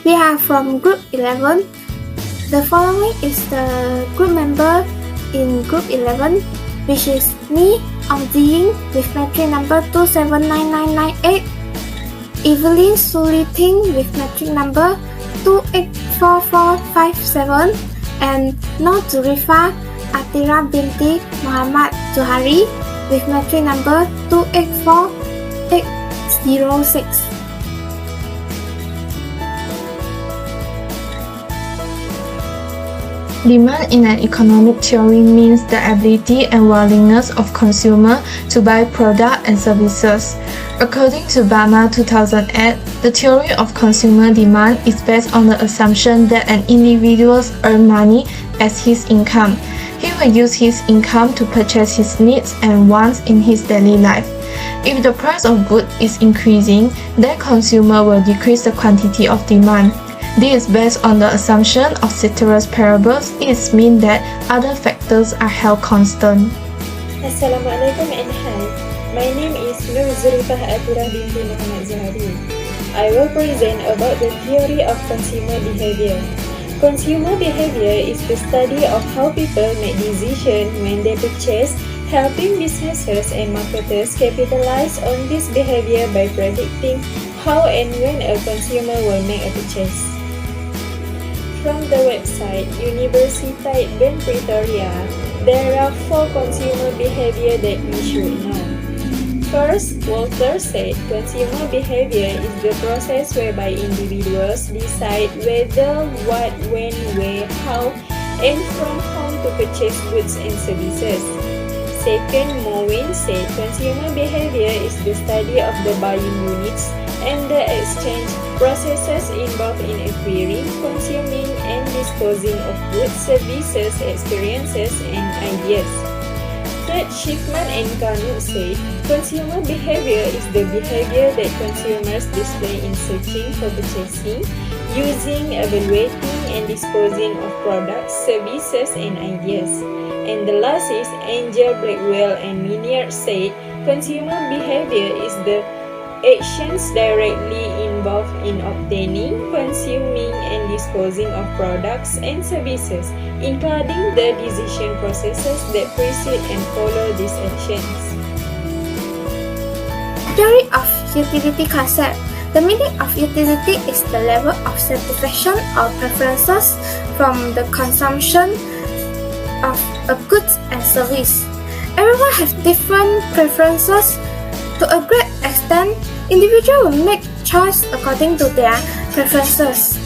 We are from Group 11. The following is the group member in Group 11, which is me, Ong Jiying, with matric number 2799998, Evelyn Suliting with matric number 284457, and Nur Zurifa Atira binti Muhammad Johari with matric number 284806. Demand in an economic theory means the ability and willingness of consumer to buy products and services. According to BEEB 2008, the theory of consumer demand is based on the assumption that an individual earns money as his income. He will use his income to purchase his needs and wants in his daily life. If the price of goods is increasing, then consumer will decrease the quantity of demand. This is based on the assumption of ceteris paribus. It means that other factors are held constant. Assalamualaikum and hi. My name is Nur Zurifah Atira binti Muhammad Johari. I will present about the theory of consumer behavior. Consumer behavior is the study of how people make decisions when they purchase, helping businesses and marketers capitalize on this behavior by predicting how and when a consumer will make a purchase. From the website Universitat Ben Pretoria, there are 4 consumer behavior that we should know. First, Walter said consumer behavior is the process whereby individuals decide whether, what, when, where, how, and from whom to purchase goods and services. Second, Moen said consumer behavior is the study of the buying units and the exchange processes involved in acquiring, consuming, and disposing of goods, services, experiences, and ideas. Third, Schiffman and Carnot say consumer behavior is the behavior that consumers display in searching for purchasing, using, evaluating, and disposing of products, services, and ideas. And the last is Angel Blackwell and Miniard said consumer behavior is the actions directly involved in obtaining, consuming, and disposing of products and services, including the decision processes that precede and follow these actions. Theory of utility concept. The meaning of utility is the level of satisfaction or preferences from the consumption of a goods and service. Everyone has different preferences. To a great extent, individuals will make choice according to their preferences.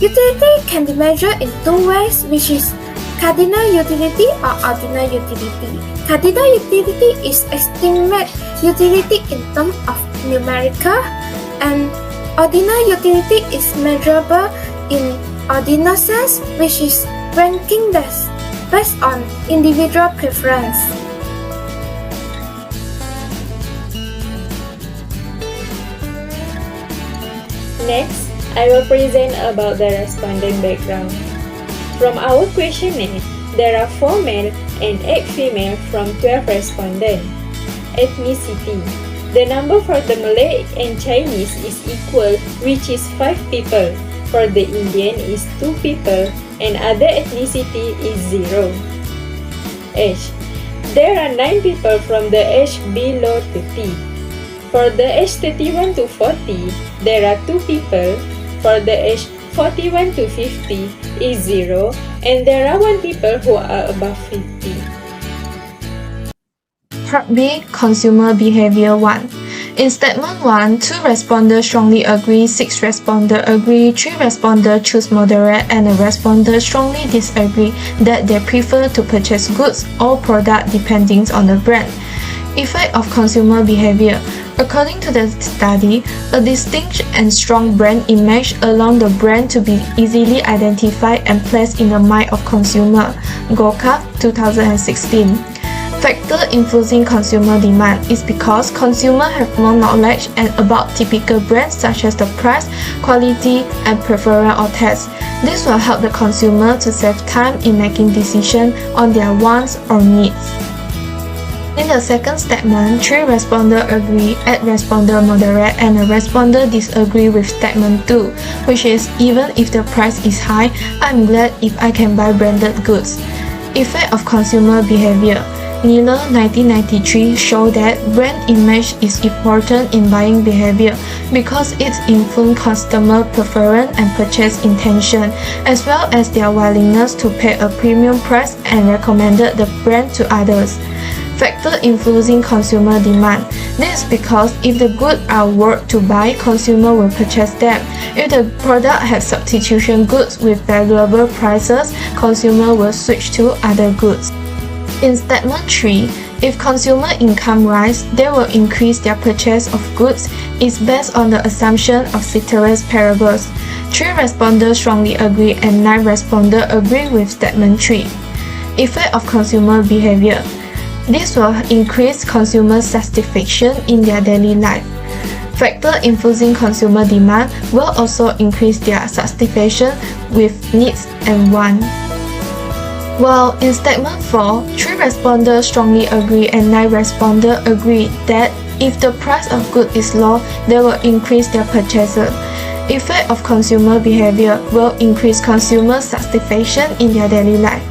Utility can be measured in 2 ways, which is cardinal utility or ordinal utility. Cardinal utility is estimate utility in terms of numerical, and ordinal utility is measurable in ordinal sense, which is ranking based on individual preference. Next, I will present about the respondent background. From our questionnaire, there are 4 male and 8 female from 12 respondents. Ethnicity. The number for the Malay and Chinese is equal, which is 5 people. For the Indian is 2 people, and other ethnicity is 0. Age. There are 9 people from the age below 30. For the age 31 to 40, there are 2 people. For the age 41 to 50 is 0, and there are 1 people who are above 50. Part B. Consumer Behavior 1. In Statement 1, 2 responders strongly agree, 6 responders agree, 3 responders choose moderate, and a responder strongly disagree that they prefer to purchase goods or product depending on the brand. Effect of consumer behavior. According to the study, a distinct and strong brand image allows the brand to be easily identified and placed in the mind of consumer. Gorka, 2016. Factor influencing consumer demand is because consumers have more knowledge about typical brands such as the price, quality, and preference or taste. This will help the consumer to save time in making decisions on their wants or needs. In the second statement, 3 responders agree, 8 responders moderate, and a responder disagree with statement 2, which is even if the price is high, I'm glad if I can buy branded goods. Effect of consumer behavior. Miller 1993 showed that brand image is important in buying behavior because it influences customer preference and purchase intention, as well as their willingness to pay a premium price and recommended the brand to others. Factor influencing consumer demand. This is because if the goods are worth to buy, consumer will purchase them. If the product has substitution goods with valuable prices, consumer will switch to other goods. In statement 3, if consumer income rise, they will increase their purchase of goods is based on the assumption of ceteris paribus. 3 responders strongly agree and 9 responders agree with statement 3. Effect of consumer behavior. This will increase consumer satisfaction in their daily life. Factor influencing consumer demand will also increase their satisfaction with needs and wants. While in statement 4, 3 responders strongly agree and 9 responders agree that if the price of goods is low, they will increase their purchases. Effect of consumer behavior will increase consumer satisfaction in their daily life.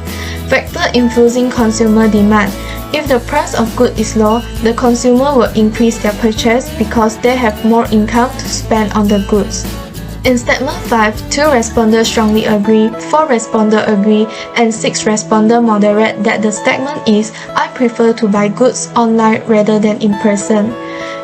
Factor influencing consumer demand. If the price of goods is low, the consumer will increase their purchase because they have more income to spend on the goods. In statement 5, 2 responders strongly agree, 4 responders agree, and 6 responders moderate that the statement is, I prefer to buy goods online rather than in person.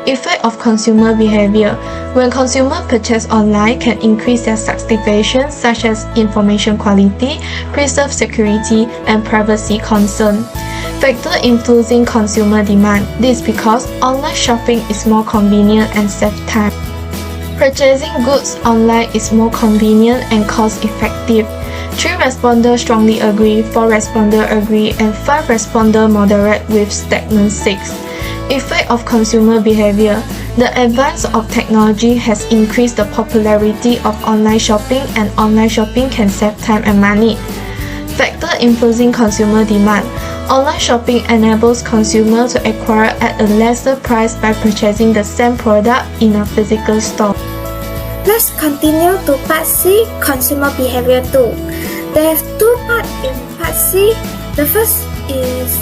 Effect of consumer behavior. When consumers purchase online can increase their satisfaction such as information quality, preserve security, and privacy concern. Factor influencing consumer demand. This is because online shopping is more convenient and save time. Purchasing goods online is more convenient and cost-effective. 3 responders strongly agree, 4 responders agree, and 5 responders moderate with statement 6. Effect of consumer behavior. The advance of technology has increased the popularity of online shopping, and online shopping can save time and money. Factor influencing consumer demand. Online shopping enables consumers to acquire at a lesser price by purchasing the same product in a physical store. Let's continue to part C, consumer behavior 2. There are 2 parts in part C. The first is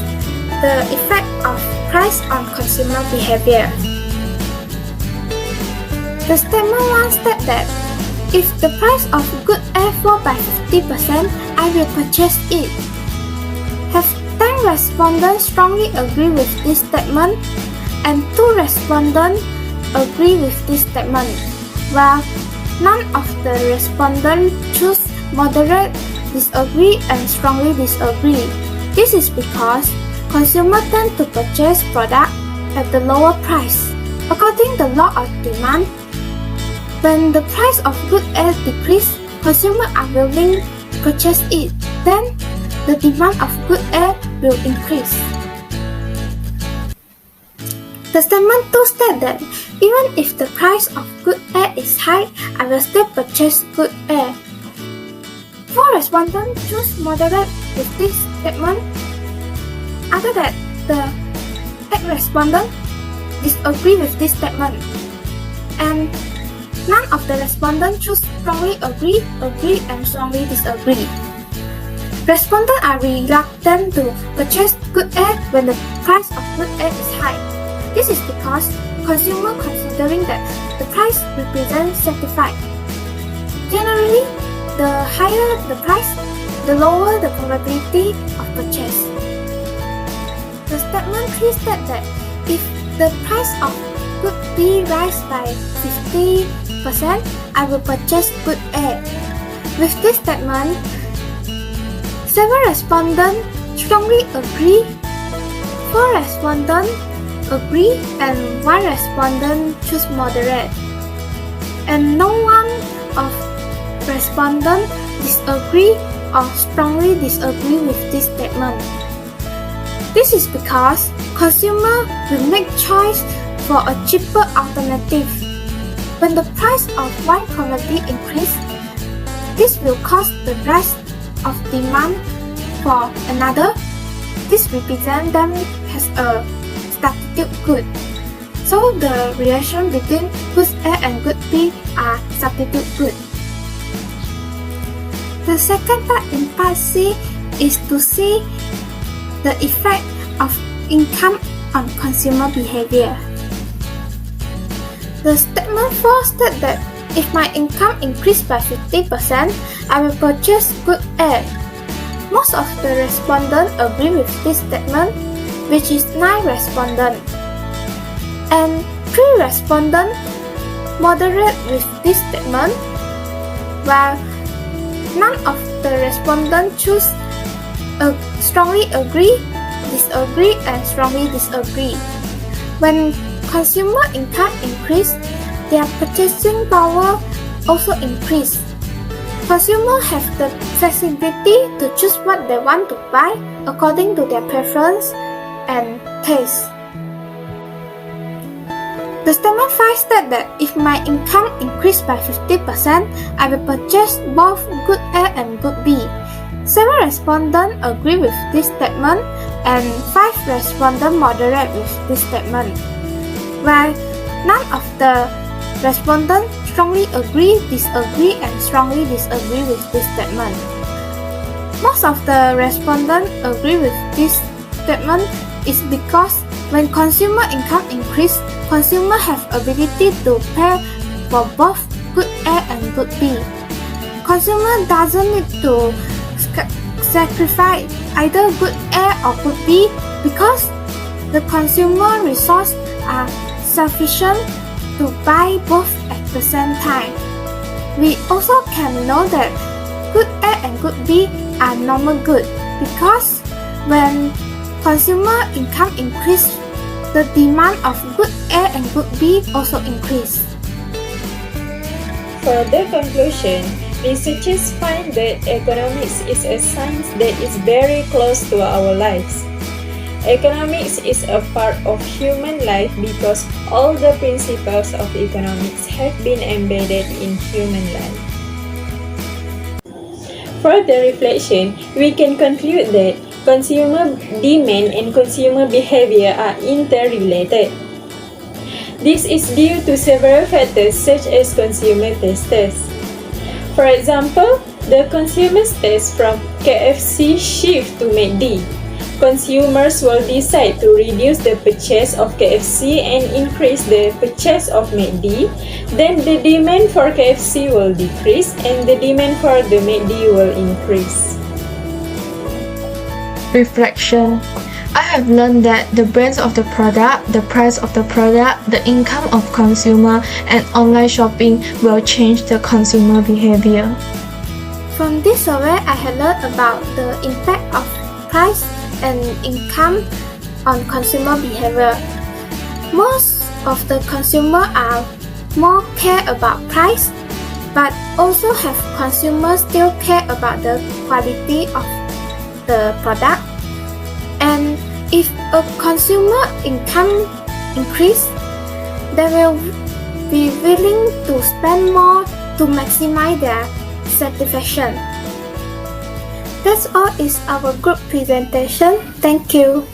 the effect of price on consumer behavior. The statement 1 states that if the price of good A fall by 50%, I will purchase it. Have 10 respondents strongly agree with this statement, and 2 respondents agree with this statement, while none of the respondents choose moderate, disagree, and strongly disagree. This is because consumers tend to purchase products at the lower price. According to the law of demand, when the price of good A decreases, consumers are willing to purchase it. Then, the demand of good A will increase. The statement 2 states that even if the price of good A is high, I will still purchase good A. 4 respondents choose moderate with this statement. After that, the 8 respondents disagree with this statement, and none of the respondents choose strongly agree, and strongly disagree. Respondents are reluctant to purchase good A when the price of good A is high. This is because consumers considering that the price represents satisfied. Generally, the higher the price, the lower the probability of purchase. The statement 3 states that if the price of good B rises by 50%, I will purchase good A. With this statement, 7 respondents strongly agree, 4 respondents agree, and 1 respondent choose moderate. And no one of respondents disagree or strongly disagree with this statement. This is because consumers will make choice for a cheaper alternative. When the price of one commodity increases, this will cause the rise of demand for another. This represents them as a substitute good. So the relation between good A and good B are substitute good. The second part in part C is to see the effect of income on consumer behavior. The statement 4 states that if my income increased by 50%, I will purchase good A. Most of the respondents agree with this statement, which is 9 respondents. And 3 respondents moderate with this statement, while none of the respondents choose strongly agree, disagree, and strongly disagree. When consumer income increase, their purchasing power also increase. Consumers have the flexibility to choose what they want to buy according to their preference and taste. The statement 5 states that if my income increased by 50%, I will purchase both good A and good B. 7 respondents agree with this statement and 5 respondents moderate with this statement, while none of the respondents strongly agree, disagree, and strongly disagree with this statement. Most of the respondents agree with this statement is because when consumer income increase, consumers have ability to pay for both good A and good B. Consumer doesn't need to sacrifice either good A or good B because the consumer resources are sufficient to buy both at the same time. We also can know that good A and good B are normal good because when consumer income increase, the demand of good A and good B also increase. For the conclusion, researchers find that economics is a science that is very close to our lives. Economics is a part of human life because all the principles of economics have been embedded in human life. Further reflection, we can conclude that consumer demand and consumer behavior are interrelated. This is due to several factors such as consumer tastes. For example, the consumer's taste from KFC shift to McD. Consumers will decide to reduce the purchase of KFC and increase the purchase of McD. Then the demand for KFC will decrease and the demand for the McD will increase. Reflection. I have learned that the brands of the product, the price of the product, the income of consumer, and online shopping will change the consumer behavior. From this survey, I have learned about the impact of price and income on consumer behavior. Most of the consumer are more care about price, but also have consumers still care about the quality of the product. And if a consumer income increase, they will be willing to spend more to maximize their satisfaction. That's all is our group presentation. Thank you.